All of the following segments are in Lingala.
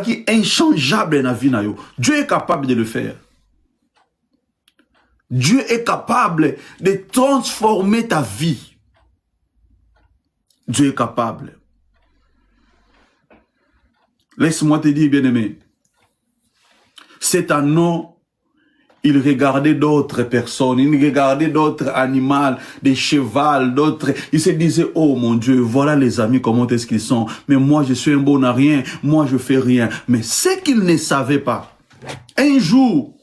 qui est inchangeable dans la vie. Dieu est capable de le faire. Dieu est capable de transformer ta vie. Dieu est capable. Laisse-moi te dire, bien-aimé, cet anneau, il regardait d'autres personnes, il regardait d'autres animaux, des chevals, d'autres. Il se disait, oh mon Dieu, voilà les amis, comment est-ce qu'ils sont. Mais moi, je suis un bon à rien, moi, je fais rien. Mais ce qu'il ne savait pas, un jour,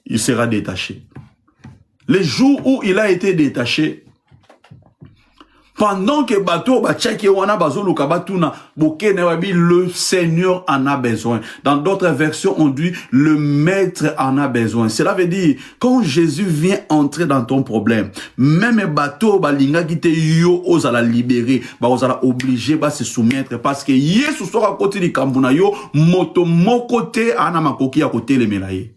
il sera détaché. Le jour où il a été détaché, pendant que le Seigneur en a besoin. Dans d'autres versions, on dit le Maître en a besoin. Cela veut dire, quand Jésus vient entrer dans ton problème, même bateau balinga qui te yo osala libérer, osala obligé ba se soumettre parce que Yesu sera côté du kambuna yo, moto mon côté ana makoki à côté les melaye.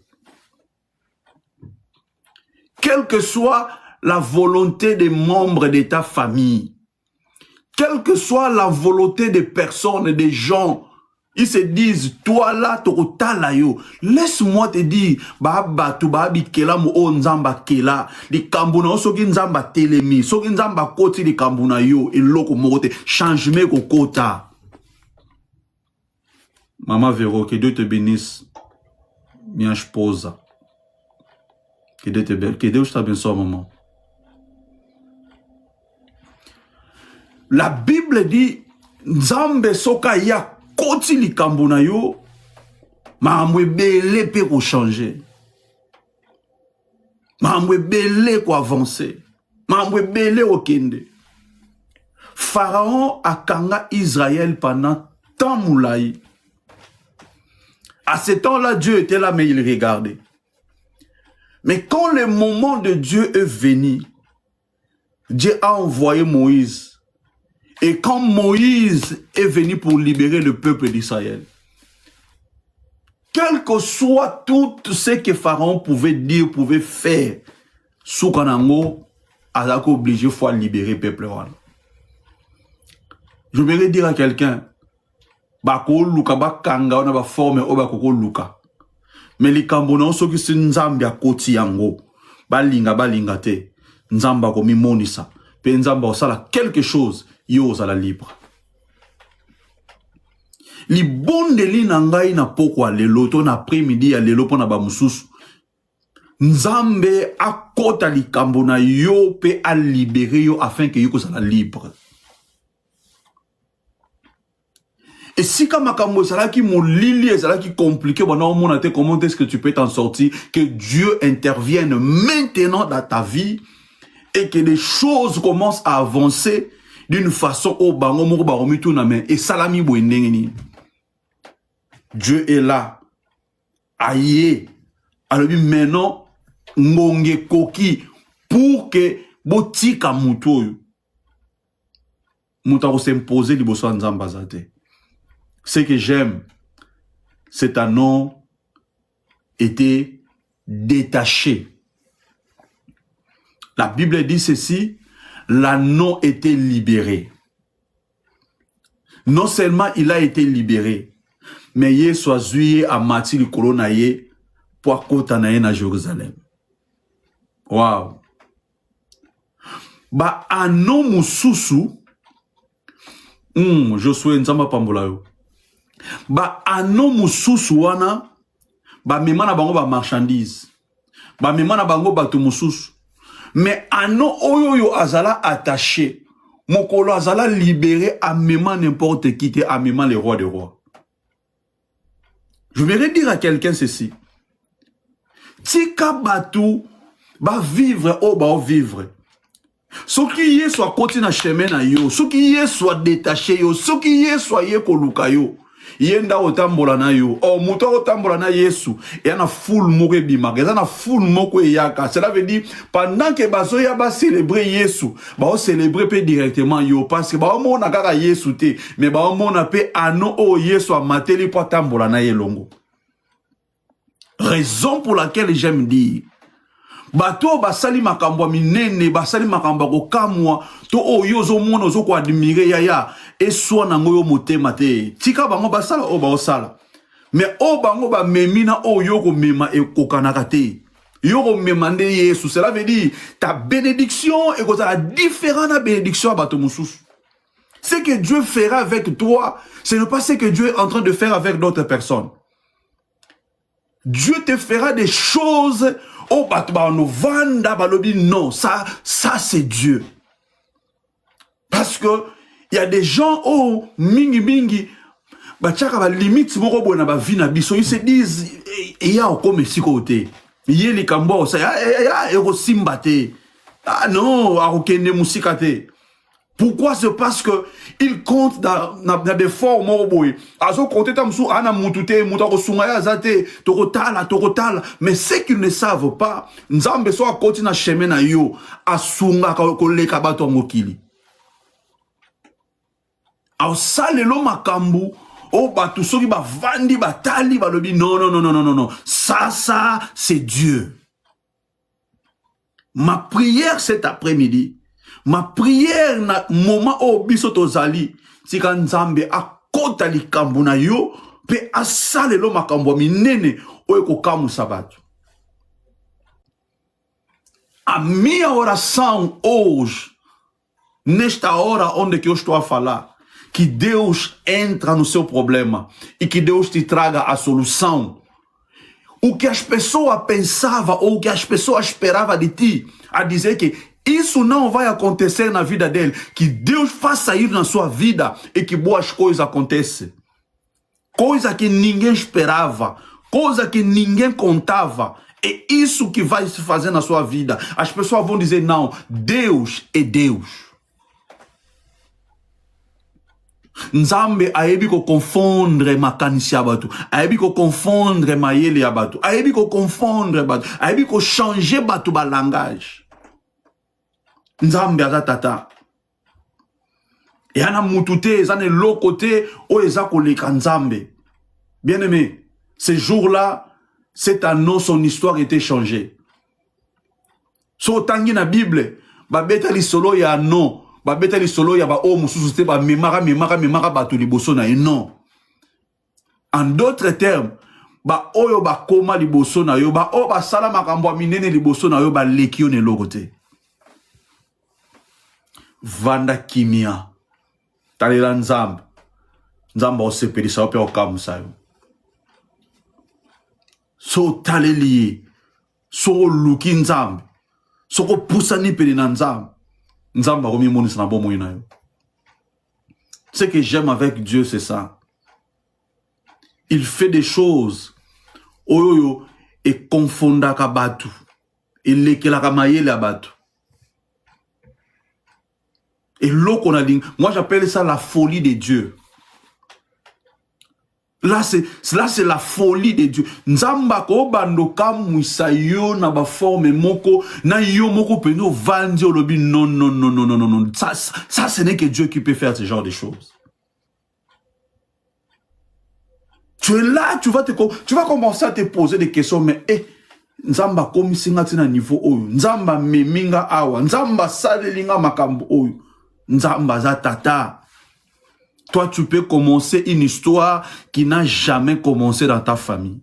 Quelle que soit la volonté des membres de ta famille, quelle que soit la volonté des personnes, des gens, ils se disent, toi là, laisse-moi te dire, tu kela mo o nzamba kela, di kambuna soki nzamba telemi, soki nzamba koti di kambuna yo, eloko mokote, changement ko kota. Maman Véro, que Dieu te bénisse, miange posa. Que Dieu te bénisse, que Dieu te bénisse, maman. La Bible dit, Nzambe soka ya koti likambo na yo, maamwe belé pe ko changer. Maamwe belé ko avancer. Maamwe belé ko kende. Pharaon a kanga Israël pendant tant moulaï. À ce temps-là, Dieu était là, mais il regardait. Mais quand le moment de Dieu est venu, Dieu a envoyé Moïse. Et quand Moïse est venu pour libérer le peuple d'Israël, quel que soit tout ce que Pharaon pouvait dire, pouvait faire, Soukanango a obligé de libérer le peuple. Je voudrais dire à quelqu'un, Bako Luka, Bakanga, on a forme au Bako Luka. Mais les Cambonans, ceux qui sont Nzambia Koti Yango, Balinga te, Nzamba komi monisa, pe Nzamba osala quelque chose. Yo za la libre. Li bonde li nangai na pokwa lelo to na après-midi ya lelo pona ba mususu. Nzambe akota likambo na yo pe a libérer yo afin que yo ko za la libre. Et si comme makambo sala ki mon lili et sala ki compliqué bona o mona te comment est-ce que tu peux t'en sortir, que Dieu intervienne maintenant dans ta vie et que les choses commencent à avancer d'une façon au bango moko baromi tout na main et salami boendengeni. Dieu est là. Aïe. Alors maintenant ngonge koki pour que botika muto muta ko s'imposer liboso nzamba zate. Ce que j'aime, c'est un nom était détaché. La Bible dit ceci. L'anneau était libéré. Non seulement il a été libéré, mais il est choisi à Mathi le colonaye pour côté na Jérusalem. Wow. Ba anneau mususu, Josué nzamba pambola yo. Ba anneau mususu wana, ba memana bango ba marchandise, ba memana bango batu mususu. Mais anneau oyo azala attaché, mokolo azala libéré à même n'importe qui, à même les rois des rois. Je voudrais dire à quelqu'un ceci. Tika batu ba vivre ou ba vivre. Ce qui est soit continue à chemin na yo, ce qui est soit détaché yo, ce qui est soit ye koluka yo. Yenda otambola na yo, o muto otambola na Yesu, et na foule moko bimaka, et na foule moko yaka. Cela veut dire pendant que bazo ya ba célébrer Yesu, ba o célébrer pe directement yo parce que ba o mona kaka Yesu te, mais ba o mona pe ano o Yesu a mateli po tambola na yelongo. Raison pour laquelle j'aime dire bato basali makambo minene basali makambo ko kamwa to oyo zo mono zo ko admirer yaya et soit nango yo motema te tika bango basala o ba osala Mais o bango ba memina o yoko mema e kokanakate. Yoko memande Yesu. Cela veut dire ta bénédiction est différente de la bénédiction à Batomoussous. Ce que Dieu fera avec toi, ce n'est pas ce que Dieu est en train de faire avec d'autres personnes. Dieu te fera des choses. Oh, non, ça c'est Dieu. Parce que il y a des gens, oh, mingi mingi, limite, ils se disent, il y a comme si côté. Il y a les cambos, ça y a ah non, arokende musikate. Pourquoi? C'est parce que il compte dans des formes morboy. Azo compte tamsou ana mutute mutako sungaya zate tokotala. Mais ce qu'ils ne savent pas, nzambe so akoti na chemin na yo asunga ko leka bato ngokili. Au salelo makambu. Oh, bah, tout ceux qui va vandi, batali, va le dire, non. Ça, c'est Dieu. Ma prière cet après-midi, ma prière na moment au bisotozali, si quand Nzambe a kota li kambuna yo, pe asale lo makambo minene, o eko kamu sabato. A minha oração hoje, nesta hora onde que eu estou a falar, que Deus entra no seu problema e que Deus te traga a solução. O que as pessoas pensavam ou o que as pessoas esperavam de ti, a dizer que isso não vai acontecer na vida dele, que Deus faça isso na sua vida e que boas coisas aconteçam. Coisa que ninguém esperava, coisa que ninguém contava. É isso que vai se fazer na sua vida. As pessoas vão dizer, não, Deus é Deus. Nzambe aebi ko confondre makanisi abatu, aebi ko confondre mayele abatu, aebi ko confondre batu, aebi ko changer batu ba langage. Nzambe azatata. Et ana mutute, zane lokote, o eza koleka Nzambe. Bien aimé, ce jour-là, cette année, son histoire était changée. So tangi na Bible, ba beta li solo ya non. Ba beta li solo ya ba o mususu te ba memara batu liboso na non. En d'autres termes, ba oyo ba koma liboso na yo, ba o ba sala makambo minene liboso na yo ba lekio ne lokote. Vanda kimia. Talela Nzambe. Nzambe o sepelisa o pe o kamusa yo. So taleli. So luki Nzambe. So ko pusani pele na Nzambe. Nzamba romi monis na bomo ina yo. Ce que j'aime avec Dieu, c'est ça. Il fait des choses. Oyoyo et confonda ka batu. Il leke la kamaye la batu. Et l'eau qu'on a dit, moi j'appelle ça la folie de Dieu. Là c'est la folie de Dieu. Nzamba ko bandoka muisa yo na ba forme moko na yo moko peno vandi olobi non. Ça ce n'est que Dieu qui peut faire ce genre de choses. Tu es là, tu vas commencer à te poser des questions, mais Nzamba komi singa tina niveau oyo. Nzamba meminga awa. Nzamba salelinga makambo oyo. Nzamba za tata. Toi, tu peux commencer une histoire qui n'a jamais commencé dans ta famille.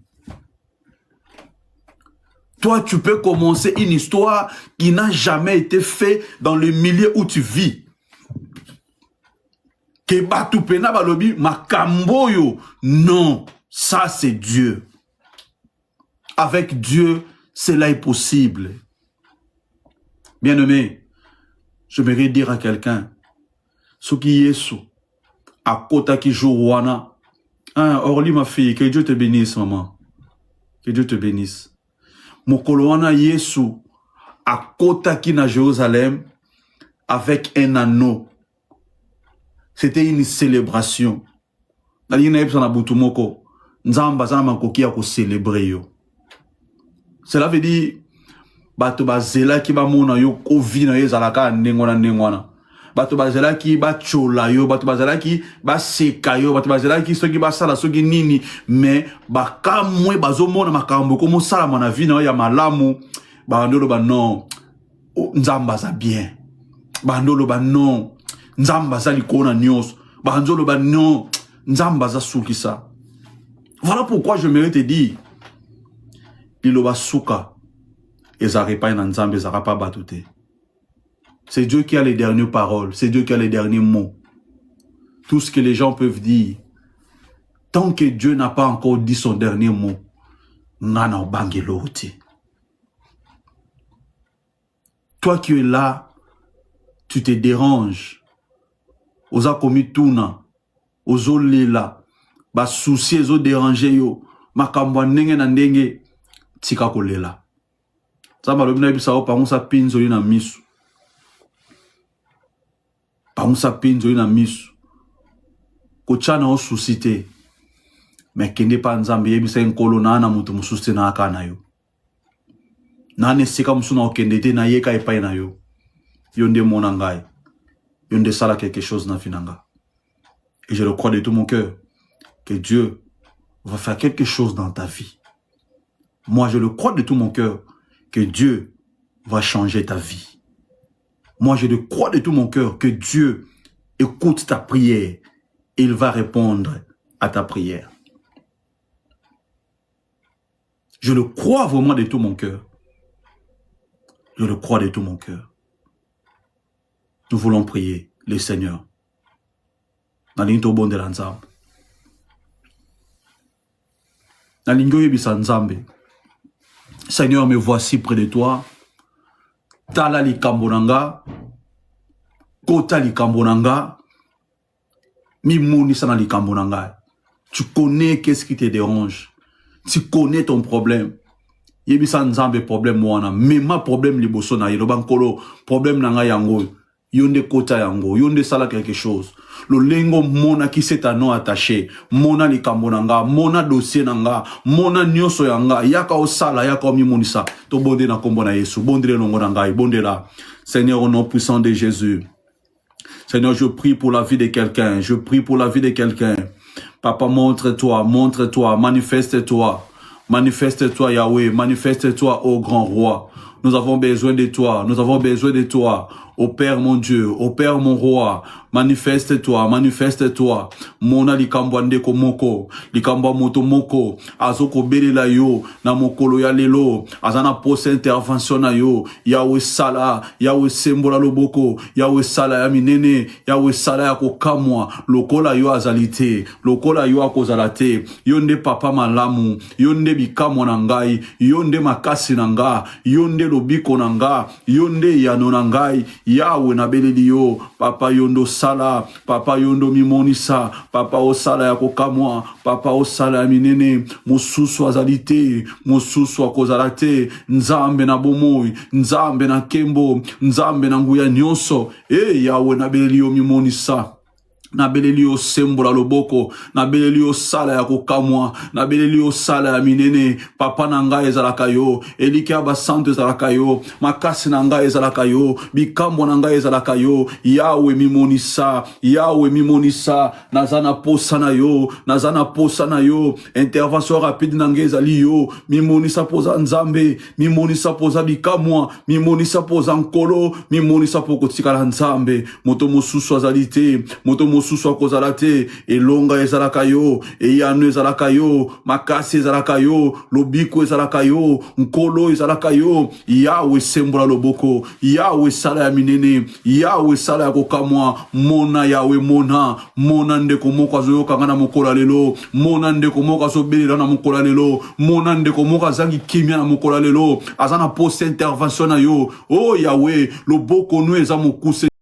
Toi, tu peux commencer une histoire qui n'a jamais été faite dans le milieu où tu vis. Que batupena balobi makamboyo. Non, ça c'est Dieu. Avec Dieu, cela est possible. Bien-aimé, j'aimerais dire à quelqu'un, ce qui est sous. À kota ki jouwana. Orly, ma fille, que Dieu te bénisse, maman. Que Dieu te bénisse. Mokolowana Yesu, à kota ki na Jérusalem, avec un anneau. C'était une célébration. Cela veut dire, bato bazela ki ba mona yo kovi na yezalaka ndengona. Bato bazela ki ba chola yo, bato bazela ki ba seka yo, bato bazela ki soki ba sala soki nini, mais ba kamwe bazo mona makambo komo sala mona vie na ya malamu, ba ndolo ba non, nzamba za bien. Ba ndolo ba non, nzamba za likona nyos, ba ndolo ba non, nzamba za sukisa. Voilà pourquoi je mérite te dire, Liloba Souka, Ezaripa Nanzambe, Ezarapa Batute. C'est Dieu qui a les dernières paroles, c'est Dieu qui a les derniers mots. Tout ce que les gens peuvent dire, tant que Dieu n'a pas encore dit son dernier mot, Nana Bangelote. Toi qui es là, tu te déranges. Oza komi tuna, ozo lela, ba souci ozo déranger yo, makambwa ndenge na ndenge, tika kolela. Zamba lobi na bisa o pangusa pinzo na misu. Pangusa pinzo na misu. Kochana o souci te. Mais kende pa nzambe yebisa nkolo na mutu mususte na aka na yo. Nane sika musuna okende te na yeka epai na yo. Yonde monangai. Yonde sala quelque chose na finanga. Et je le crois de tout mon cœur que Dieu va faire quelque chose dans ta vie. Moi, je le crois de tout mon cœur que Dieu va changer ta vie. Moi, je le crois de tout mon cœur que Dieu écoute ta prière et il va répondre à ta prière. Je le crois vraiment de tout mon cœur. Je le crois de tout mon cœur. Nous voulons prier le Seigneur. Nalinto bonde la nzambe. Nalingo yebisa nzambe. Seigneur, me voici près de toi. Tala likambonanga. Kota likambonanga. Mimouni sana likambonanga. Tu connais qu'est-ce qui te dérange. Tu connais ton problème. Yebisa nzambe problème mwana. Mema problème liboso na yelobankolo. Problème nanga yango. Yonde kota yango. Yonde sala quelque chose. Le lengo mona qui s'est à non attaché. Mona likambonanga. Mona dossier nanga. Mona nyoso yanga. Yaka osala. Yaka omimonisa. To bonde na kombo na Yesu. Bonde le longo nanga. Bonde la. Seigneur, au nom puissant de Jésus. Seigneur, je prie pour la vie de quelqu'un. Je prie pour la vie de quelqu'un. Papa, montre-toi, montre-toi, manifeste-toi. Manifeste-toi, Yahweh, manifeste-toi, ô grand roi. Nous avons besoin de toi, nous avons besoin de toi. Ô Père mon Dieu, ô Père mon roi, manifeste-toi, manifeste-toi. Mona likambwande komoko, likambwa moto moko, azoko belela yo, na mokolo ya lelo, azana pose intervention na yo, Yahweh sala, Yahweh sembola loboko, Yahweh sala ya minene, Yahweh sala ya kokamwa, lokola yo azalite, lokola yo akozalate, yonde papa malamu, yonde bikamwa na ngai, yonde makasi na nga, yonde lobiko na nga, yonde yano na ngai, Yahweh na beleli yo, papa yondo sala, papa yondo mimonisa, papa osala ya kokamwa, papa osala ya minene, mususu azalite, mususu akozalate, nzambe na bomoi, nzambe na kembo, nzambe na nguya nyonso, Yahweh na beleli yo mimonisa. Na beleli o sembola loboko, na beleli o sala ya kokamwa, na beleli o sala ya minene, papa na ngai ezalaka yo, eliki ya basanto ezalaka yo, makasi na ngai ezalaka yo, bikambo na ngai ezalaka yo, Yahweh mimonisa, Yahweh mimonisa, nazana posa na yo, nazana posa na yo, intervention rapide na ngai ezali yo, mimonisa poza nzambe, mimonisa poza bikamwa, mimonisa poza nkolo, mimonisa poko tikala nzambe, moto mosusu azalite, moto mosusu akozalate, elonga ezalaka yo, eyano ezalaka yo, makasi ezalaka yo, lobiko ezalaka yo, nkolo ezalaka yo, Yahweh sembola loboko, Yahweh sala ya minene, Yahweh sala ya kokamwa, mona Yahweh mona, mona ndeko moko azoyoka na mokola lelo, mona ndeko moko azobelela na mokola lelo, mona ndeko moko azangi kimia na mokola lelo, azana poste intervention na yo, oh Yahweh, loboko no eza mokuse